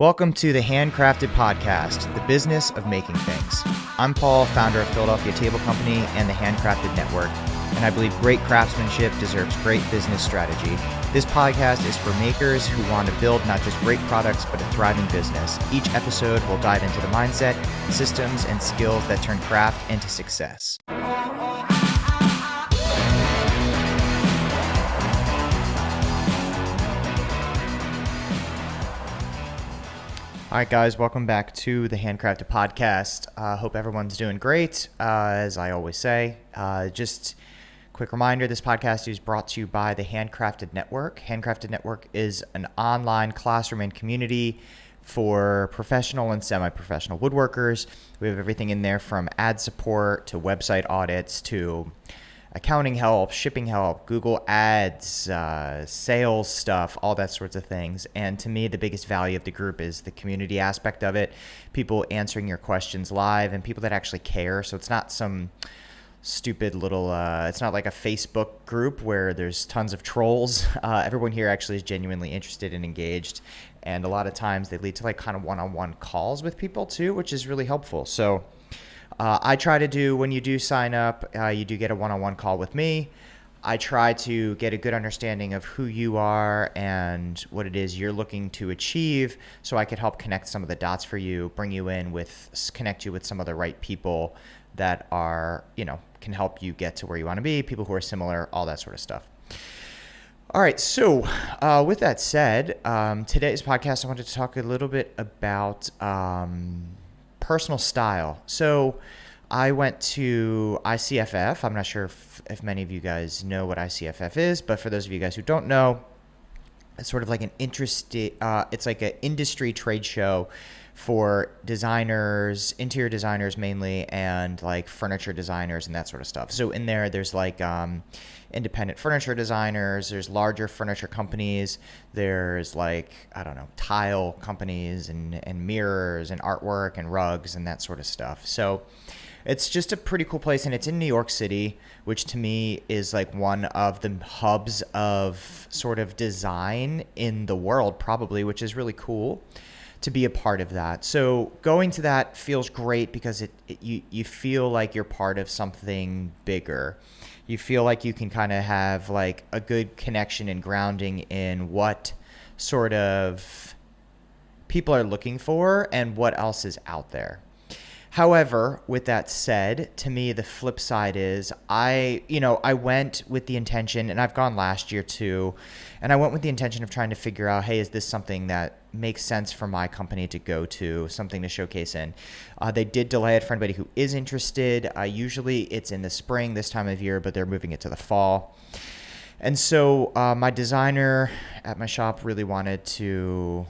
Welcome to the Handcrafted Podcast, the business of making things. I'm Paul, founder of Philadelphia Table Company and the Handcrafted Network, and I believe great craftsmanship deserves great business strategy. This podcast is for makers who want to build not just great products, but a thriving business. Each episode will dive into the mindset, systems, and skills that turn craft into success. All right, guys, welcome back to the Handcrafted Podcast. Hope everyone's doing great. As I always say, just quick reminder, this podcast is brought to you by the Handcrafted Network. Handcrafted Network is an online classroom and community for professional and semi-professional woodworkers. We have everything in there from ad support to website audits to accounting help, shipping help, Google Ads, sales stuff, all that sorts of things. And to me, the biggest value of the group is the community aspect of it, people answering your questions live and people that actually care. So it's not some stupid little, it's not like a Facebook group where there's tons of trolls. Everyone here actually is genuinely interested and engaged. And a lot of times they lead to like kind of one-on-one calls with people too, which is really helpful. So I try to do, when you do sign up, you do get a one-on-one call with me. I try to get a good understanding of who you are and what it is you're looking to achieve so I could help connect some of the dots for you, bring you in with, connect you with some of the right people that are, can help you get to where you want to be, people who are similar, all that sort of stuff. All right, so with that said, today's podcast, I wanted to talk a little bit about personal style. So I went to ICFF. I'm not sure if many of you guys know what ICFF is, but for those of you guys who don't know, it's sort of like it's like an industry trade show for designers, interior designers mainly, and like furniture designers and that sort of stuff. So in there's like independent furniture designers, there's larger furniture companies, there's like, I don't know, tile companies and mirrors and artwork and rugs and that sort of stuff. So it's just a pretty cool place, and it's in New York City, which to me is like one of the hubs of sort of design in the world probably, which is really cool to be a part of that. So going to that feels great because you feel like you're part of something bigger. You feel like you can kind of have like a good connection and grounding in what sort of people are looking for and what else is out there. However, with that said, to me, the flip side is I went with the intention, and I've gone last year too, and I went with the intention of trying to figure out, hey, is this something that makes sense for my company to go to, something to showcase in? They did delay it for anybody who is interested. Usually it's in the spring this time of year, but they're moving it to the fall. And so my designer at my shop really wanted to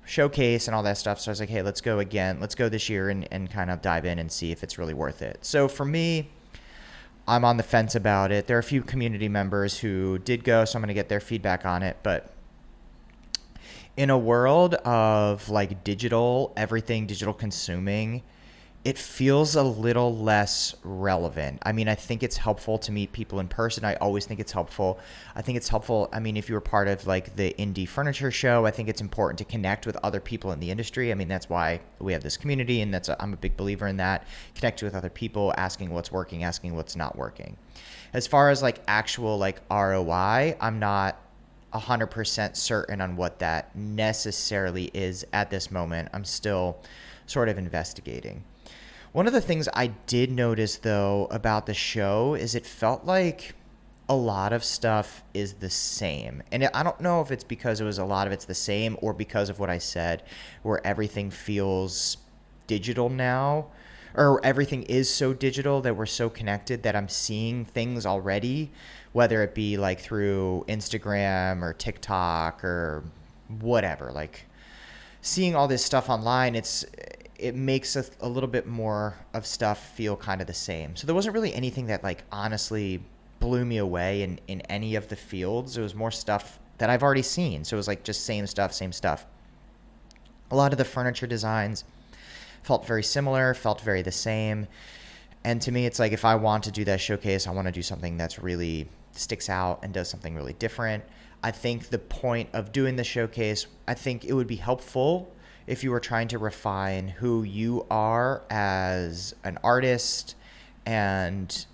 showcase and all that stuff. So I was like, hey, let's go again. Let's go this year and kind of dive in and see if it's really worth it. So for me, I'm on the fence about it. There are a few community members who did go, so I'm going to get their feedback on it. But in a world of like everything digital consuming, it feels a little less relevant. I mean, I think it's helpful to meet people in person. I always think it's helpful. I think it's helpful. I mean, if you were part of like the indie furniture show, I think it's important to connect with other people in the industry. I mean, that's why we have this community, and I'm a big believer in that. Connect with other people, asking what's working, asking what's not working. As far as like actual like ROI, I'm not 100% certain on what that necessarily is at this moment. I'm still sort of investigating. One of the things I did notice, though, about the show is it felt like a lot of stuff is the same. And I don't know if it's because a lot of it's the same or because of what I said, where everything feels digital now, or everything is so digital that we're so connected that I'm seeing things already, whether it be like through Instagram or TikTok or whatever. Like seeing all this stuff online, it makes a little bit more of stuff feel kind of the same. So there wasn't really anything that like honestly blew me away in any of the fields. It was more stuff that I've already seen. So it was like just same stuff. A lot of the furniture designs felt very similar, felt very the same. And to me, it's like if I want to do that showcase, I want to do something that's really sticks out and does something really different. I think the point of doing the showcase, I think it would be helpful if you were trying to refine who you are as an artist and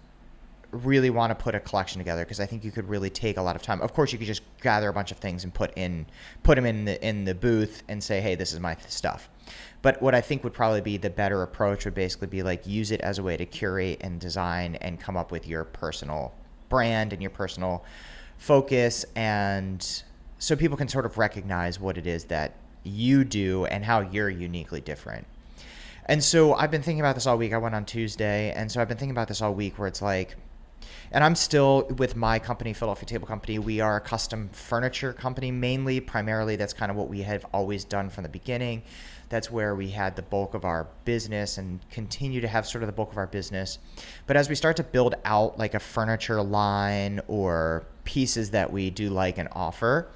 really want to put a collection together, because I think you could really take a lot of time. Of course, you could just gather a bunch of things and put them in the booth and say, hey, this is my stuff. But what I think would probably be the better approach would basically be like use it as a way to curate and design and come up with your personal brand and your personal focus, and so people can sort of recognize what it is that you do and how you're uniquely different. And so I've been thinking about this all week. I went on Tuesday, and so I've been thinking about this all week where it's like, and I'm still with my company, Philadelphia Table Company. We are a custom furniture company mainly, primarily. That's kind of what we have always done from the beginning. That's where we had the bulk of our business and continue to have sort of the bulk of our business. But as we start to build out like a furniture line or pieces that we do like and offer,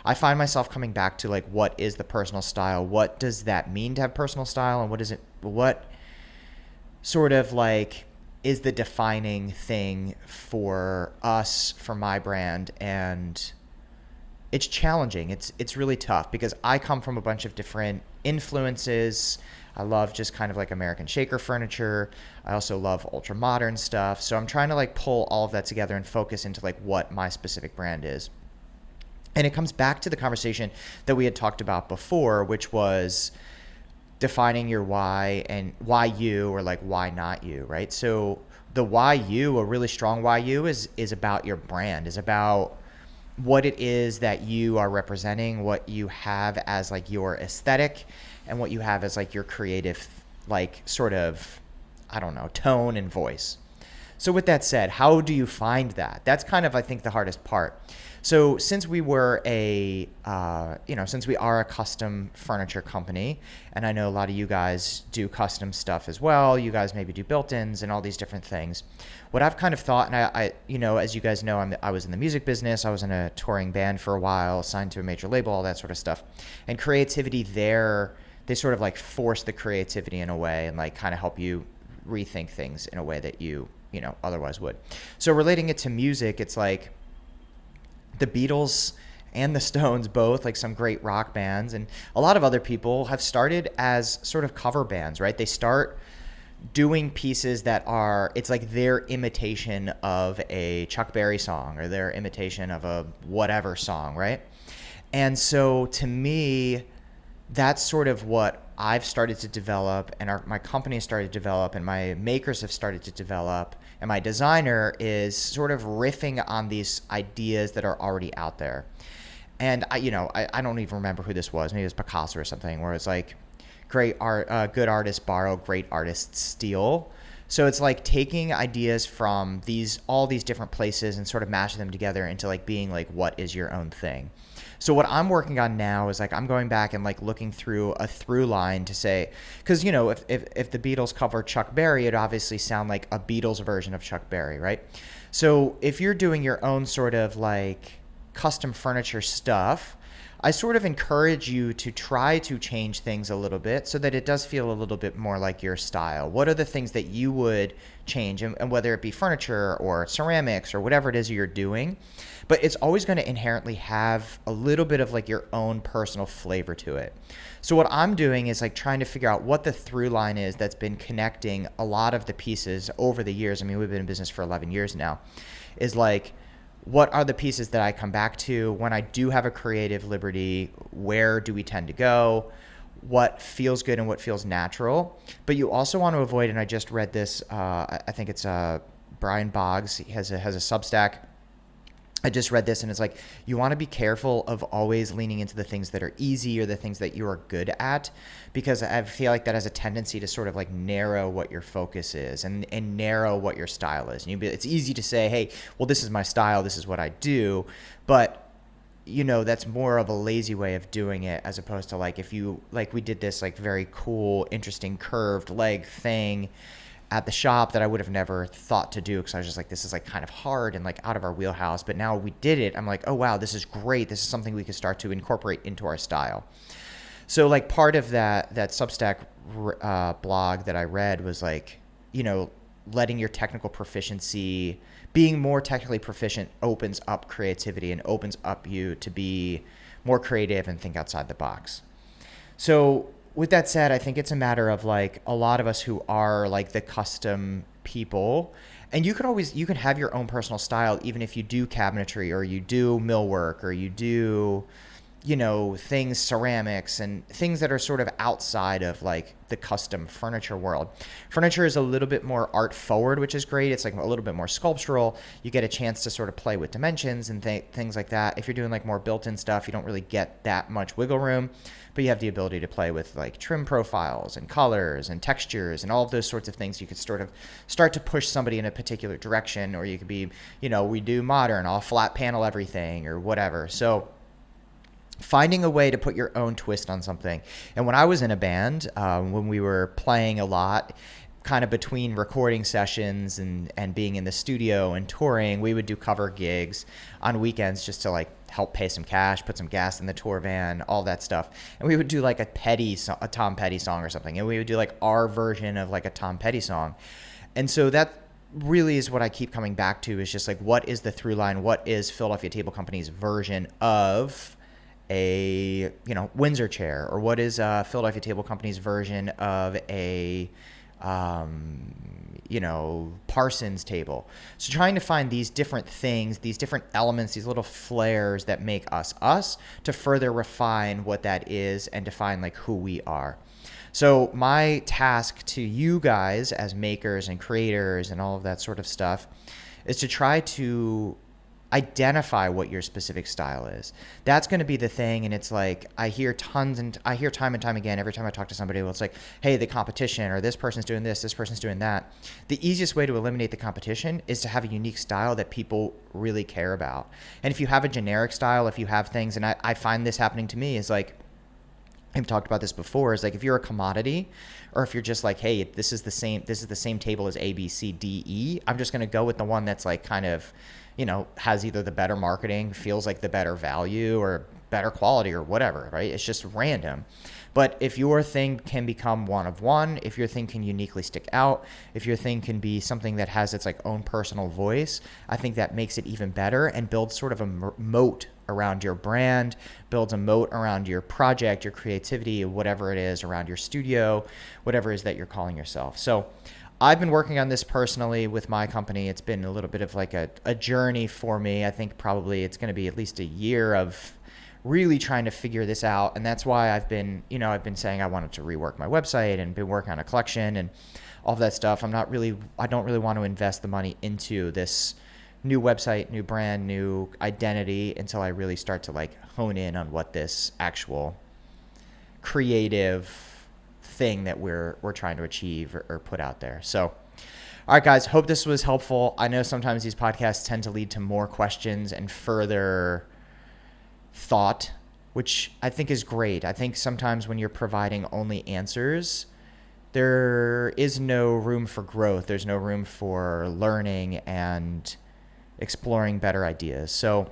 I find myself coming back to like, what is the personal style? What does that mean to have personal style? And what sort of like is the defining thing for us, for my brand? And it's challenging. It's really tough because I come from a bunch of different influences. I love just kind of like American Shaker furniture. I also love ultra modern stuff. So I'm trying to like pull all of that together and focus into like what my specific brand is. And it comes back to the conversation that we had talked about before, which was defining your why and why you, or like why not you, right? So the why you, a really strong why you is about your brand, is about what it is that you are representing, what you have as like your aesthetic, and what you have as like your creative, like sort of, I don't know, tone and voice. So with that said, how do you find that? That's kind of, I think, the hardest part. So since we were since we are a custom furniture company, and I know a lot of you guys do custom stuff as well, you guys maybe do built-ins and all these different things. What I've kind of thought, and I as you guys know, I was in the music business, I was in a touring band for a while, signed to a major label, all that sort of stuff. And creativity there, they sort of like force the creativity in a way and like kind of help you rethink things in a way that you otherwise would. So relating it to music, it's like the Beatles and the Stones, both like some great rock bands, and a lot of other people have started as sort of cover bands, right? They start doing pieces that are, it's like their imitation of a Chuck Berry song or their imitation of a whatever song, right? And so to me, that's sort of what I've started to develop, and my company has started to develop, and my makers have started to develop, and my designer is sort of riffing on these ideas that are already out there. And I don't even remember who this was. Maybe it was Picasso or something, where it's like, great art, good artists borrow, great artists steal. So it's like taking ideas from all these different places and sort of mashing them together into like being like, what is your own thing? So what I'm working on now is like I'm going back and like looking through a through line to say, because if the Beatles cover Chuck Berry, it obviously sound like a Beatles version of Chuck Berry, right? So if you're doing your own sort of like custom furniture stuff, I sort of encourage you to try to change things a little bit so that it does feel a little bit more like your style. What are the things that you would change, and whether it be furniture or ceramics or whatever it is you're doing, but it's always going to inherently have a little bit of like your own personal flavor to it. So what I'm doing is like trying to figure out what the through line is that's been connecting a lot of the pieces over the years. I mean, we've been in business for 11 years now, is like, what are the pieces that I come back to when I do have a creative liberty? Where do we tend to go? What feels good and what feels natural? But you also want to avoid, and I just read this, I think it's Brian Boggs, he has a Substack. I just read this, and it's like, you want to be careful of always leaning into the things that are easy or the things that you are good at, because I feel like that has a tendency to sort of like narrow what your focus is and narrow what your style is. And it's easy to say, hey, well, this is my style, this is what I do, but that's more of a lazy way of doing it, as opposed to like, if you, like we did this like very cool, interesting curved leg thing at the shop that I would have never thought to do, because I was just like, this is like kind of hard and like out of our wheelhouse. But now we did it, I'm like, oh wow, this is great. This is something we could start to incorporate into our style. So like part of that Substack blog that I read was like, letting your technical proficiency being more technically proficient opens up creativity and opens up you to be more creative and think outside the box. So with that said, I think it's a matter of like a lot of us who are like the custom people, and you can have your own personal style even if you do cabinetry or you do millwork or you do, things, ceramics and things that are sort of outside of like the custom furniture world. Furniture is a little bit more art forward, which is great. It's like a little bit more sculptural. You get a chance to sort of play with dimensions and things like that. If you're doing like more built-in stuff, you don't really get that much wiggle room, but you have the ability to play with like trim profiles and colors and textures and all of those sorts of things. You could sort of start to push somebody in a particular direction, or you could be, we do modern, I'll flat panel everything or whatever. So finding a way to put your own twist on something. And when I was in a band, when we were playing a lot, kind of between recording sessions and being in the studio and touring, we would do cover gigs on weekends just to like help pay some cash, put some gas in the tour van, all that stuff. And we would do like a Tom Petty song or something. And we would do like our version of like a Tom Petty song. And so that really is what I keep coming back to, is just like, what is the through line? What is Philadelphia Table Company's version of a Windsor chair, or what is Philadelphia Table Company's version of a Parsons table? So trying to find these different things, these different elements, these little flares that make us to further refine what that is and define like who we are. So my task to you guys as makers and creators and all of that sort of stuff is to try to identify what your specific style is. That's going to be the thing. And it's like, I hear time and time again, every time I talk to somebody, well, it's like, hey, the competition, or this person's doing this person's doing that. The easiest way to eliminate the competition is to have a unique style that people really care about. And if you have a generic style, if you have things, and I find this happening to me, is like, I've talked about this before, is like, if you're a commodity, or if you're just like, hey, this is the same table as A, B, C, D, E, I'm just going to go with the one that's like kind of, has either the better marketing, feels like the better value or better quality or whatever, right? It's just random. But if your thing can become one of one, if your thing can uniquely stick out, if your thing can be something that has its like own personal voice, I think that makes it even better and builds sort of a moat around your brand, builds a moat around your project, your creativity, whatever it is, around your studio, whatever it is that you're calling yourself. So I've been working on this personally with my company. It's been a little bit of like a journey for me. I think probably it's going to be at least a year of really trying to figure this out. And that's why I've been saying I wanted to rework my website and been working on a collection and all of that stuff. I don't really want to invest the money into this new website, new brand, new identity until I really start to like hone in on what this actual creative thing that we're trying to achieve or put out there. So, all right, guys, hope this was helpful. I know sometimes these podcasts tend to lead to more questions and further thought, which I think is great. I think sometimes when you're providing only answers, there is no room for growth. There's no room for learning and exploring better ideas. So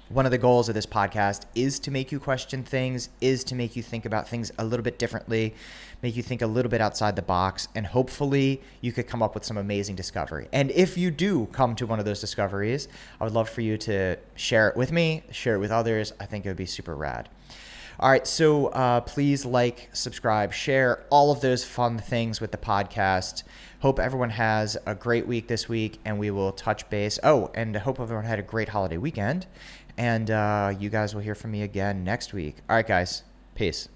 one of the goals of this podcast is to make you question things, is to make you think about things a little bit differently, make you think a little bit outside the box, and hopefully you could come up with some amazing discovery. And if you do come to one of those discoveries, I would love for you to share it with me, share it with others. I think it would be super rad. All right, so please like, subscribe, share all of those fun things with the podcast. Hope everyone has a great week this week, and we will touch base. Oh, and I hope everyone had a great holiday weekend. And you guys will hear from me again next week. All right, guys. Peace.